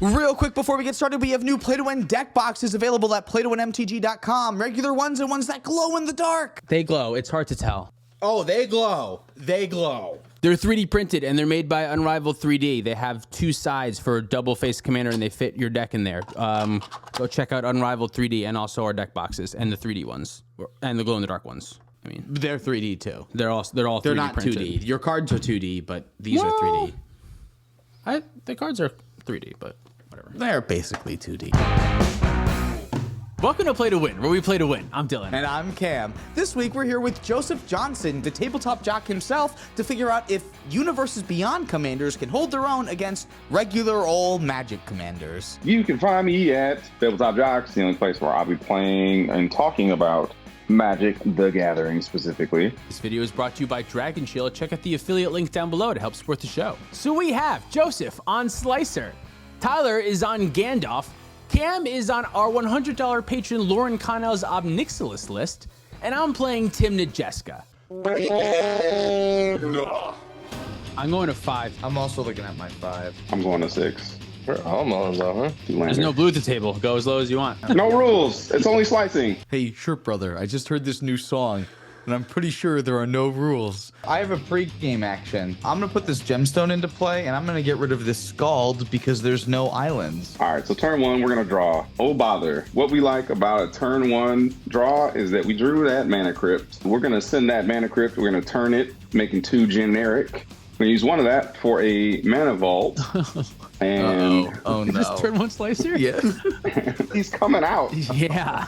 Real quick before we get started, we have new play-to-win deck boxes available at playtowinmtg.com. Regular ones and ones that glow in the dark. They glow. It's hard to tell. Oh, they glow. They glow. They're 3D printed, and they're made by Unrivaled 3D. They have two sides for double-face commander, and they fit your deck in there. Go check out Unrivaled 3D and also our deck boxes, and the 3D ones, and the glow-in-the-dark ones. I mean, they're 3D too. They're all 3D They're not printed. 2D. Your cards are 2D, but these are 3D. The cards are 3D, but whatever. They're basically 2D. Welcome to Play to Win, where we play to win. I'm Dylan. And I'm Cam. This week we're here with Joseph Johnson, the tabletop jock himself, to figure out if Universes Beyond commanders can hold their own against regular old Magic commanders. You can find me at Tabletop Jocks, the only place where I'll be playing and talking about Magic the Gathering specifically. This video is brought to you by Dragon Shield. Check out the affiliate link down below to help support the show. So we have Joseph on Slicer. Tyler is on Gandalf. Cam is on our $100 patron Lauren Connell's Obnixilis list. And I'm playing Timnit Jessica. I'm going to 5. I'm also looking at my 5. I'm going to 6. We're almost though, huh? There's no blue at the table. Go as low as you want. No rules. It's only slicing. Hey, Shirt Brother, I just heard this new song, and I'm pretty sure there are no rules. I have a pre-game action. I'm going to put this gemstone into play, and I'm going to get rid of this Scald because there's no islands. All right, so turn 1, we're going to draw. Oh, bother. What we like about a turn 1 draw is that we drew that Mana Crypt. We're going to send that Mana Crypt. We're going to turn it, making 2 generic. We're going to use one of that for a Mana Vault. And oh no. Just turn 1 Slicer? Yeah. he's coming out. Yeah.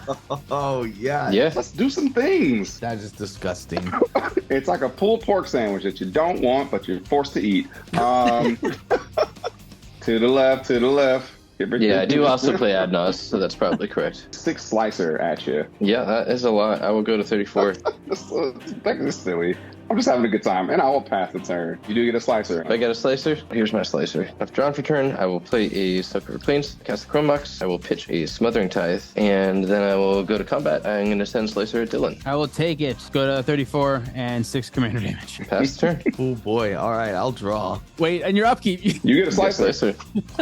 Oh, yeah. Yeah. Let's do some things. That is disgusting. It's like a pulled pork sandwich that you don't want, but you're forced to eat. To the left, to the left. Yeah, I do also play Adnos, so that's probably correct. 6 Slicer at you. Yeah, that is a lot. I will go to 34. That is silly. I'm just having a good time, and I will pass the turn. You do get a Slicer. If I get a Slicer, here's my Slicer. If drawn for turn, I will play a Soaker Plains, cast the Chrome Box, I will pitch a Smothering Tithe, and then I will go to combat. I'm going to send Slicer at Dylan. I will take it. Go to 34 and 6 commander damage. Pass the turn. Oh, boy. All right, I'll draw. Wait, and your upkeep. You get a Slicer. Slicer.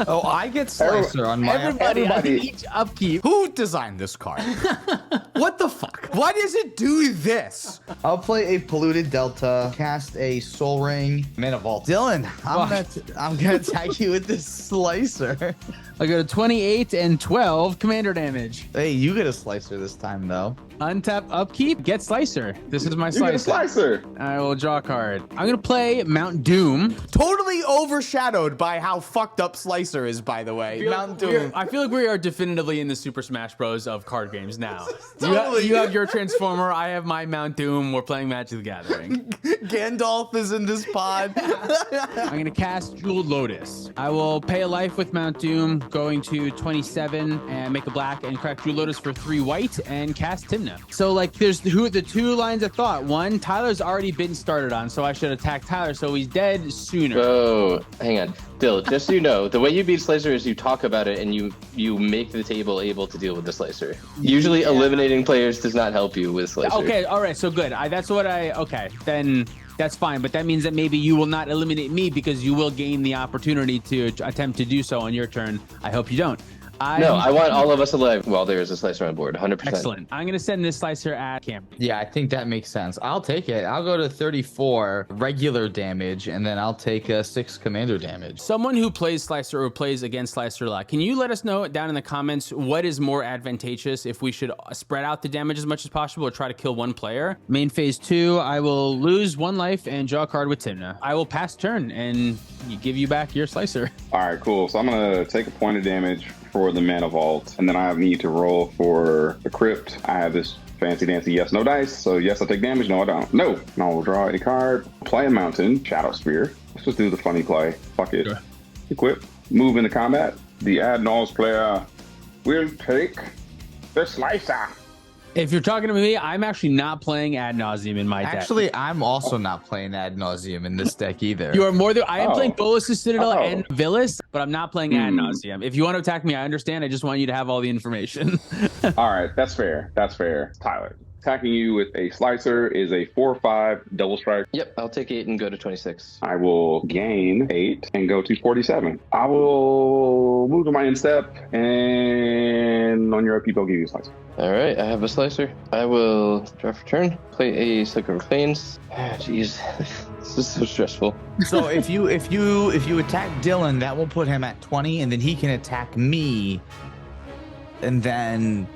Oh, I get Slicer on my... Everybody on each upkeep. Who designed this card? What the fuck? Why does it do this? I'll play a Polluted Delta, cast a Soul Ring, Mana Vault. Dylan, I'm gonna attack you with this Slicer. I go to 28 and 12 commander damage. Hey, you get a Slicer this time, though. Untap upkeep, get Slicer. This is my You get a Slicer. Slicer. I will draw a card. I'm gonna play Mount Doom. Totally overshadowed by how fucked up Slicer is, by the way. Mount Doom. I feel like we are definitively in the Super Smash Bros. Of card games now. Totally. You have your Transformer, I have my Mount Doom, we're playing Magic the Gathering. Gandalf is in this pod. I'm gonna cast Jeweled Lotus. I will pay a life with Mount Doom, going to 27 and make a black and crack Jeweled Lotus for 3 white and cast Timna. So like there's the 2 lines of thought. One, Tyler's already been started on, so I should attack Tyler so he's dead sooner. Oh, hang on. Dill, just so you know, the way you beat Slicer is you talk about it and you make the table able to deal with the Slicer. Usually eliminating players does not help you with Slicer. Okay, all right, so good. Okay, then that's fine. But that means that maybe you will not eliminate me because you will gain the opportunity to attempt to do so on your turn. I hope you don't. No, I want all of us alive while there is a Slicer on board, 100%. Excellent. I'm going to send this Slicer at Cam. Yeah, I think that makes sense. I'll take it. I'll go to 34 regular damage, and then I'll take 6 commander damage. Someone who plays Slicer or plays against Slicer a lot, can you let us know down in the comments what is more advantageous, if we should spread out the damage as much as possible or try to kill one player? Main phase 2, I will lose 1 life and draw a card with Timna. I will pass turn and give you back your Slicer. All right, cool. So I'm going to take a point of damage for the Mana Vault, and then I need to roll for the Crypt. I have this fancy dancy yes no dice, so yes I take damage, no I don't. No, I'll draw a card, play a mountain, Shadow Spear. Let's just do the funny play. Fuck it. Sure. Equip, move into combat. The Adnos player will take the Slicer. If you're talking to me, I'm actually not playing Ad Nauseam in my deck. Actually, I'm also not playing Ad Nauseam in this deck either. You are more than I am playing Bolas' Citadel and Villas, but I'm not playing Ad Nauseam. If you want to attack me, I understand. I just want you to have all the information. All right, that's fair. That's fair. Tyler, Attacking you with a slicer is a 4/5 double strike. Yep, I'll take 8 and go to 26. I will gain 8 and go to 47. I will move to my instep, and on your upkeep, I'll give you a slicer. All right, I have a slicer. I will draw for turn, play a Slicker of Plains. Jeez, this is so stressful. So if you attack Dylan, that will put him at 20, and then he can attack me, and then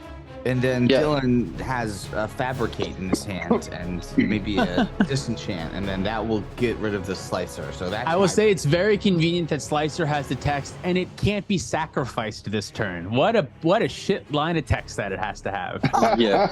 Yeah. Dylan has a Fabricate in his hand and maybe a Disenchant, and then that will get rid of the Slicer. So that's I will say it's very convenient that Slicer has the text, and it can't be sacrificed this turn. What a shit line of text that it has to have. Yeah.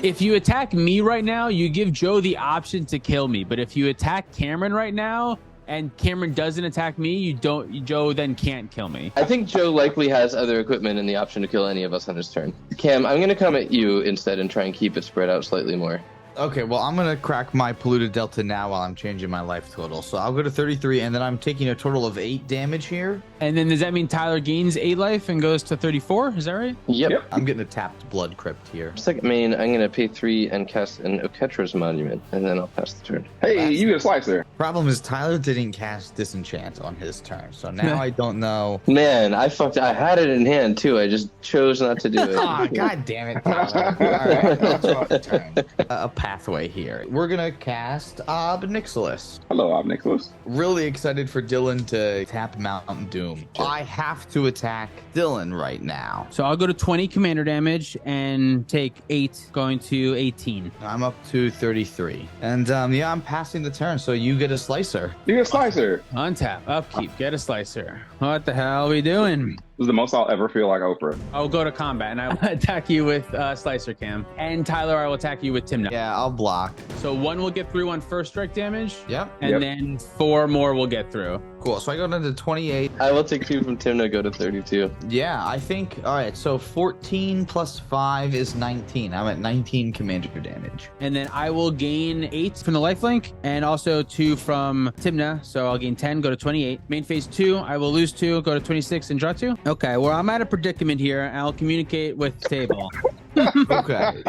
If you attack me right now, you give Joe the option to kill me. But if you attack Cameron right now, and Cameron doesn't attack me, Joe then can't kill me. I think Joe likely has other equipment and the option to kill any of us on his turn. Cam, I'm going to come at you instead and try and keep it spread out slightly more. Okay, well, I'm going to crack my polluted delta now while I'm changing my life total. So I'll go to 33, and then I'm taking a total of 8 damage here. And then does that mean Tyler gains 8 life and goes to 34? Is that right? Yep. I'm getting a tapped blood crypt here. Second main, I'm going to pay 3 and cast an Oketra's Monument, and then I'll pass the turn. Hey, you get a slicer. Problem is Tyler didn't cast Disenchant on his turn, so now I don't know. Man, I had it in hand too. I just chose not to do it. Oh, God damn it, Tyler. All right, let's draw the turn. A pathway here. We're going to cast Obnixilis. Hello, Obnixilis. Really excited for Dylan to tap Mountain Doom. I have to attack Dylan right now. So I'll go to 20 commander damage and take 8, going to 18. I'm up to 33. And yeah, I'm passing the turn, so you get a slicer. You get a slicer. Untap, upkeep, get a slicer. What the hell are we doing? This is the most I'll ever feel like Oprah. I'll go to combat and I will attack you with Slicer Cam. And Tyler, I will attack you with Timna. Yeah, I'll block. So 1 will get through on first strike damage. Yep. And then 4 more will get through. Cool. So I go down to 28. I will take 2 from Timna, go to 32. Yeah, I think. All right. So 14 plus 5 is 19. I'm at 19 commander damage. And then I will gain 8 from the lifelink and also 2 from Timna. So I'll gain 10, go to 28. Main phase 2, I will lose 2, go to 26 and draw 2. Okay, well, I'm at a predicament here. I'll communicate with the table. Okay.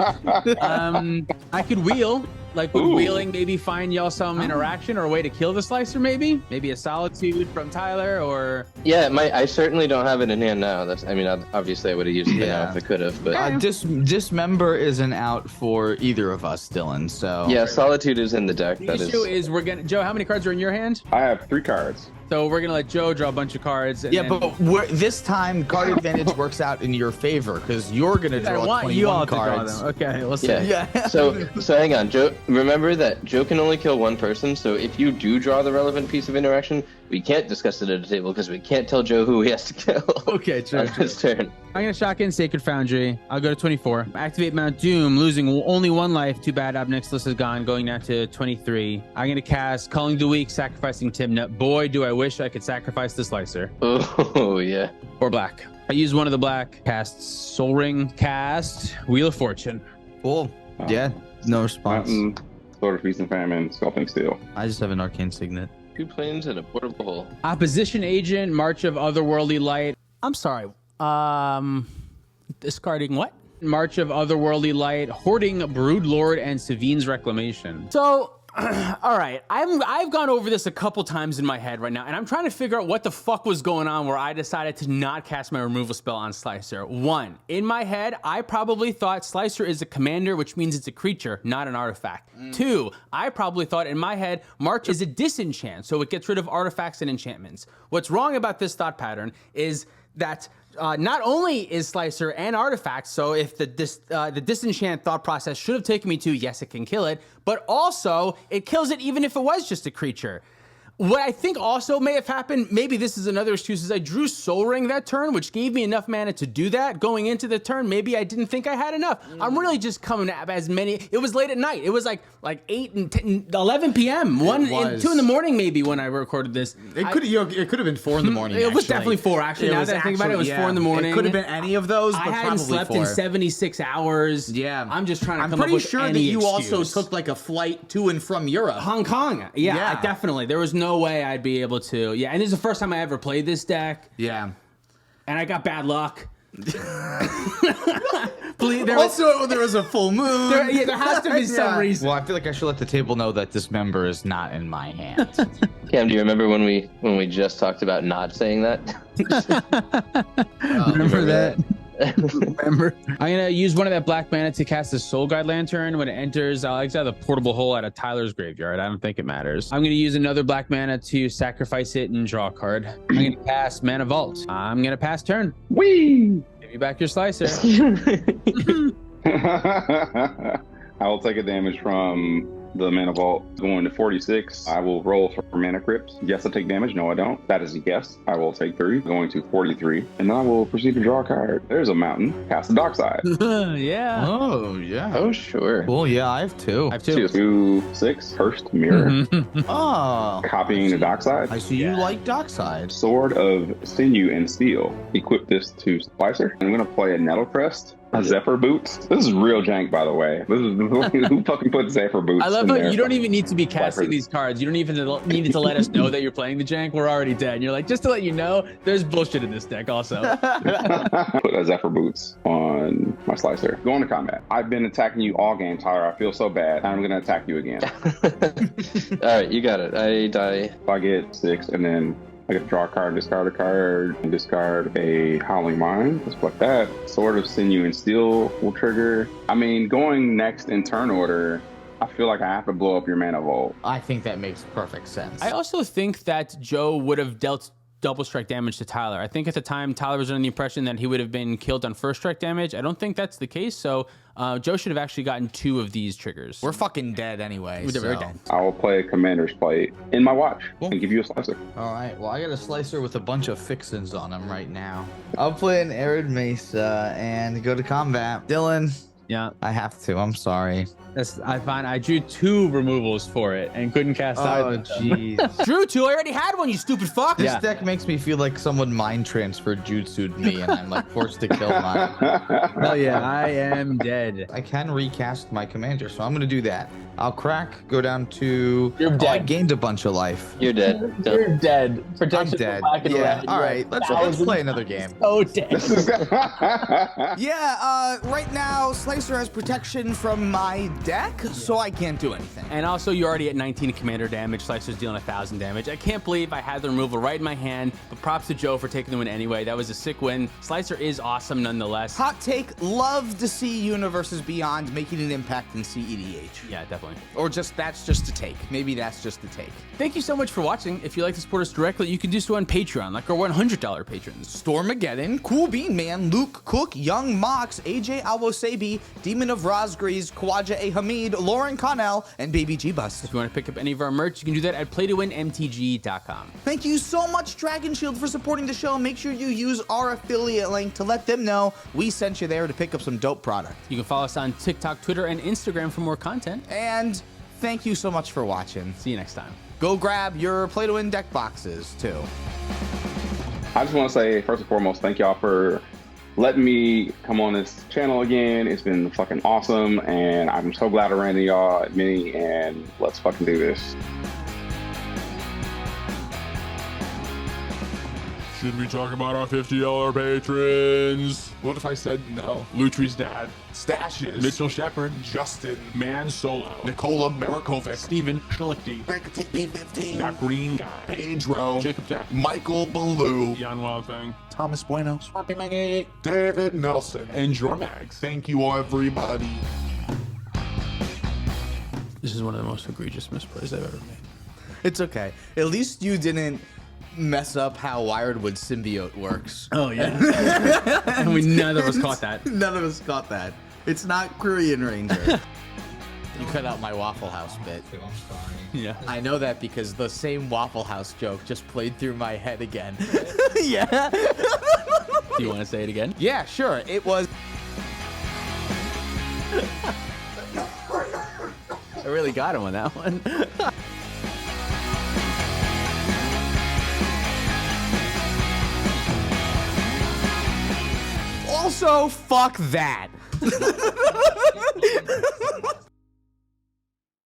I could wheel. Like, would wheeling maybe find y'all some interaction or a way to kill the Slicer, maybe? Maybe a Solitude from Tyler, or... Yeah, I certainly don't have it in hand now. Obviously I would have used it now if I could have, but... Dismember isn't out for either of us, Dylan, so... Yeah, Solitude is in the deck. The issue is we're gonna... Joe, how many cards are in your hand? I have 3 cards. So we're gonna let Joe draw a bunch of cards. And Yeah, but this time, card advantage works out in your favor, because you're going to draw I want 21 you all cards. to draw them. Okay, let's see. Yeah. So hang on, Joe. Remember that Joe can only kill 1 person. So if you do draw the relevant piece of interaction, we can't discuss it at a table because we can't tell Joe who he has to kill. Okay, true. On his turn. I'm gonna shotgun Sacred Foundry. I'll go to 24. Activate Mount Doom, losing only 1 life. Too bad Obnixilis is gone, going down to 23. I'm gonna cast Culling the Weak, sacrificing Timna. Boy, do I wish I could sacrifice the Slicer. Oh yeah. Or black. I use 1 of the black. Cast Soul Ring. Cast Wheel of Fortune. Cool. Yeah, no response. Mountain, Sword of Feast and Famine, Sculpting Steel. I just have an Arcane Signet. 2 planes and a portable hole. Opposition Agent, March of Otherworldly Light. I'm sorry. Discarding what? March of Otherworldly Light, Hoarding Brood Lord, and Savine's Reclamation. So, all right, I've gone over this a couple times in my head right now, and I'm trying to figure out what the fuck was going on where I decided to not cast my removal spell on Slicer. 1, in my head, I probably thought Slicer is a commander, which means it's a creature, not an artifact. 2, I probably thought in my head, March is a disenchant, so it gets rid of artifacts and enchantments. What's wrong about this thought pattern is that not only is Slicer an artifact, so if the disenchant thought process should have taken me to, yes, it can kill it, but also it kills it even if it was just a creature. What I think also may have happened, maybe this is another excuse, is I drew Soul Ring that turn, which gave me enough mana to do that. Going into the turn, maybe I didn't think I had enough. I'm really just coming at as many. It was late at night. It was like 8 and 10, 11 p.m. 2 in the morning maybe when I recorded this. It could have been 4 in the morning. It was actually. definitely 4 actually. Now that I think about it, it was 4 in the morning. It could have been any of those, but I hadn't probably slept 4. in 76 hours. Yeah. I'm just trying to I'm come up pretty with sure that any you also excuse. took like a flight to and from Europe. Hong Kong. Yeah, Yeah. definitely. There was no way I'd be able to. Yeah, and this is the first time I ever played this deck, Yeah. and I got bad luck. Please, Also, there was a full moon. there has to be some reason. Well, I feel like I should let the table know that this member is not in my hands. Cam, do you remember when we just talked about not saying that? Remember that? Remember? I'm gonna use one of that black mana to cast a Soul Guide Lantern. When it enters, I'll exile the portable hole out of Tyler's graveyard. I don't think it matters. I'm gonna use another black mana to sacrifice it and draw a card. I'm gonna cast Mana Vault. I'm gonna pass turn. Whee! Give me back your slicer. I will take a damage from the Mana Vault. Going to 46. I will roll for Mana Crypt. Yes, I take damage. No, I don't. That is a yes. I will take 3. Going to 43. And then I will proceed to draw a card. There's a mountain. Cast the Dockside. Yeah. Oh, yeah. Oh, sure. Well, yeah, I have 2. I have 2. 2, 6. First mirror. Oh. Copying the Dockside. I see you like Dockside. Sword of Sinew and Steel. Equip this to Slicer. I'm going to play a Nettle Crest. A Zephyr Boots. This is real jank, by the way. This is who fucking put Zephyr Boots. I love in how there? you don't even need to be casting Slicer. these cards. You don't even need to let us know that you're playing the jank. We're already dead. You're like, just to let you know, there's bullshit in this deck also. Put a Zephyr Boots on my Slicer. Going to combat. I've been attacking you all game, Tyler. I feel so bad. I'm going to attack you again. All right, you got it. I die. If I get 6, and then I get to draw a card, discard a card, and discard a Howling Mine. Just like that. Sword of Sinew and Steel will trigger. I mean, going next in turn order, I feel like I have to blow up your Mana Vault. I think that makes perfect sense. I also think that Joe would have dealt double strike damage to Tyler. I think at the time Tyler was under the impression that he would have been killed on first strike damage. I don't think that's the case. So Joe should have actually gotten 2 of these triggers. We're fucking dead anyway. We're so. dead. I will play a Commander's Plate in my watch and give you a Slicer. All right. Well, I got a Slicer with a bunch of fixins on him right now. I'll play an Arid Mesa and go to combat. Dylan, Yeah, I have to. I'm sorry. I find I drew 2 removals for it and couldn't cast Oh, either. jeez. Drew 2, I already had one, you stupid fuck. This Yeah. deck makes me feel like someone mind transferred Jutsu'd me and I'm like forced to kill mine. Hell yeah, I am dead. I can recast my commander, so I'm going to do that. I'll crack, go down to... You're Oh, I dead. gained a bunch of life. You're dead. You're dead. I'm Protection dead. from black and Yeah, red. all right. Let's play another game. So dead. Yeah, right now, Slicer has protection from my deck, so I can't do anything. And also, you're already at 19 commander damage. Slicer's dealing 1,000 damage. I can't believe I had the removal right in my hand, but props to Joe for taking the win anyway. That was a sick win. Slicer is awesome nonetheless. Hot take, love to see Universes Beyond making an impact in CEDH. Yeah, definitely. Or that's just a take. Maybe that's just a take. Thank you so much for watching. If you'd like to support us directly, you can do so on Patreon, like our $100 patrons. Stormageddon, Cool Bean Man, Luke Cook, Young Mox, AJ Awosebi, Demon of Rosgrees, Kawaja A. Hamid, Lauren Connell, and Baby G Bust. If you want to pick up any of our merch, you can do that at playtowinmtg.com. Thank you so much, Dragon Shield, for supporting the show. Make sure you use our affiliate link to let them know we sent you there to pick up some dope product. You can follow us on TikTok, Twitter, and Instagram for more content. And thank you so much for watching. See you next time. Go grab your Play to Win deck boxes, too. I just want to say, first and foremost, thank y'all for letting me come on this channel again. It's been fucking awesome, and I'm so glad I ran into y'all at Mini, and let's fucking do this. Should we talk about our $50 patrons? What if I said no? Lutri's dad, Stashes, Mitchell Shepard, Justin, Man Solo, Nicola Marikovic, Steven Schlichty, P15, That Green Guy, Pedro, Jacob Jack, Michael Ballou, Jan Wildfang, Thomas Bueno, Swampy Maggie, David Nelson, and Jormax. Thank you, everybody. This is one of the most egregious misplays I've ever made. It's okay. At least you didn't mess up how Wiredwood Symbiote works. Oh, yeah. And none of us caught that. None of us caught that. It's not Korean Ranger. You cut out my Waffle House bit. I'm sorry. Yeah. I know that because the same Waffle House joke just played through my head again. Yeah. Do you want to say it again? Yeah, sure. It was. I really got him on that one. Also, fuck that.